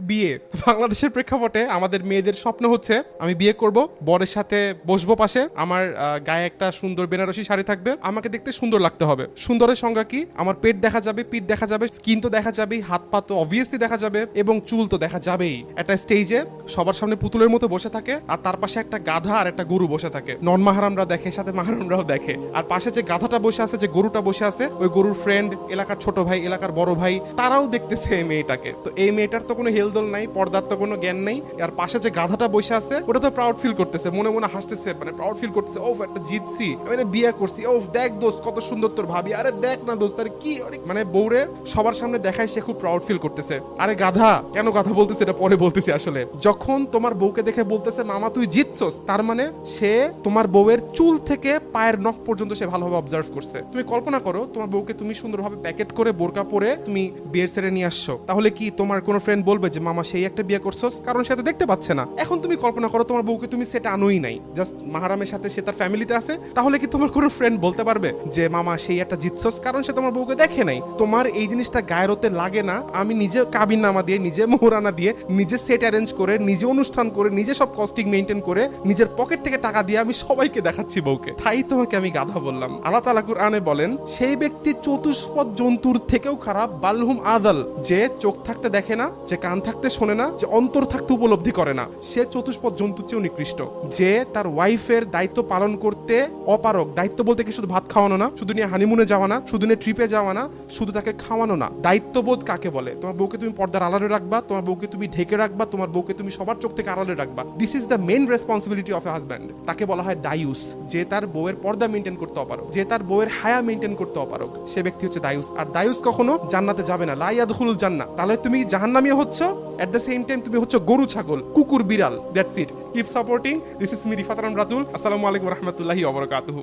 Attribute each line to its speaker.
Speaker 1: বিয়ে। বাংলাদেশের প্রেক্ষাপটে আমাদের মেয়েদের স্বপ্ন হচ্ছে আমি বিয়ে করব, বরের সাথে বসবো পাশে, আমার গায়ে একটা সুন্দর বেনারসি শাড়ি থাকবে, আমাকে দেখতে সুন্দর লাগতে হবে। সুন্দরের সংজ্ঞা কি? আমার পেট দেখা যাবে, পিঠ দেখা যাবে, স্কিন তো দেখা যাবেই, হাত পা তো অবভিয়াসলি দেখা যাবে, এবং চুল তো দেখা যাবেই। একটা স্টেজে সবার সামনে পুতুলের মতো বসে থাকে, আর তার পাশে একটা গাধা আর একটা গরু বসে থাকে। নন মাহারামরা দেখে, সাথে মাহারামরাও দেখে। আর পাশে যে গাধাটা বসে আছে, যে গরুটা বসে আছে, ওই গরুর ফ্রেন্ড, এলাকার ছোট ভাই, এলাকার বড় ভাই, তারাও দেখতেছে এই মেয়েটাকে। তো এই মেয়েটার তো কোনো হেলদোল নাই, পর্দার তো কোনো জ্ঞান নেই। আর পাশে যে গাধাটা বসে আছে, ওটা তো প্রাউড ফিল করতেছে, মনে মনে হাসতেছে, মানে প্রাউড ফিল করতেছে, ও একটা জিতছি, আমি বিয়ে করছি, ও দেখ দোস্ত কত সুন্দর তোর ভাবি, আরে দেখ না দোস্ত, আরে কি, মানে বউরে সবার সামনে দেখায় সে খুব প্রাউড ফিল করতেছে। আরে গাধা, কেন কথা বলতেছে এটা পরে বলতেছি। আসলে যখন তোমার বউকে দেখে বলতেছে মামা তুই জিতছস, তার মানে সে তোমার বউয়ের চুল থেকে পায়ের নখ পর্যন্ত সে ভালোভাবে অবজার্ভ করছে। তুমি কল্পনা করো, তোমার বউকে তুমি সুন্দরভাবে প্যাকেট করে বোরকা পরে তুমি বিয়ের সেরে নিয়ে আসছো, তাহলে কি তোমার কোনো ফ্রেন্ড বলবে যে মামা সেই একটা বিয়ে করছস? কারণ সে তো দেখতে পাচ্ছে না। এখন তুমি কল্পনা করো তোমার বউকে তুমি সেটা আনোই নাই, জাস্ট মাহারামের সাথে সে তার ফ্যামিলিতে আছে, তাহলে কি তোমার কোনো ফ্রেন্ড বলতে পারবে যে মামা সেই একটা জিতছস? কারণ সে তোমার বউকে দেখে নাই। তোমার এই জিনিসটা গায়ের হতে লাগে না, আমি নিজে কাবিন নামা দিয়ে, নিজে মোহরানা দিয়ে, নিজে সেট অ্যারেঞ্জ করে, নিজে অনুষ্ঠান করে, নিজে সব কস্টিং মেইনটেইন করে, নিজের পকেট থেকে টাকা দিয়ে আমি সবাইকে দেখাচ্ছি বউকে, তাই তোমাকে আমি গাধা বললাম। আল্লাহ তাআলা কুরআনে বলেন সেই ব্যক্তি চতুষ্পদ জন্তুর থেকেও খারাপ, বালহুম আদাল, যে চোখ থাকতে দেখে না, যে কান থাকতে শোনে না, যে অন্তর থাকতে উপলব্ধি করে না, সে চতুষ্পদ জন্তুর চেয়েও নিকৃষ্ট। যে তার ওয়াইফের দায়িত্ব পালন করতে অপারক, দায়িত্ব বলতে কি শুধু ভাত খাওয়ানো না, শুধু নিয়ে হানিমুনে যাওয়া না, শুধু নিয়ে ট্রিপে যাওয়া না, শুধু তাকে খাওয়ানো না। দায়িত্ববোধ কাকে বলে? তোমার বউকে তুমি পর্দার আড়ালে রাখবা, তোমার বউকে তুমি ঢেকে রাখবা, তোমার বউকে তুমি সবার চোখ থেকে আড়ালে রাখবা। This is the main responsibility of A husband. তাকে বলা হয় দায়ুস, যে তার বউয়ের পর্দা মেইনটেইন করতে অপারক, যে তার বউয়ের হায়া মেইনটেইন করতে অপারক, সে ব্যক্তি হচ্ছে দায়ুস। আর দায়ুস কখনো জান্নাতে যাবে না, লা ইয়াদখুলুল জান্নাহ। তাহলে তুমি জাহান্নামী হচ্ছ, এট দ্য সেম টাইম তুমি হচ্ছে গরু, ছাগল, কুকুর, বিড়াল। That's it. Keep supporting. This is me Rifat Ratul. আসসালামু আলাইকুম ওয়া রাহমাতুল্লাহি ওয়া বারাকাতুহু।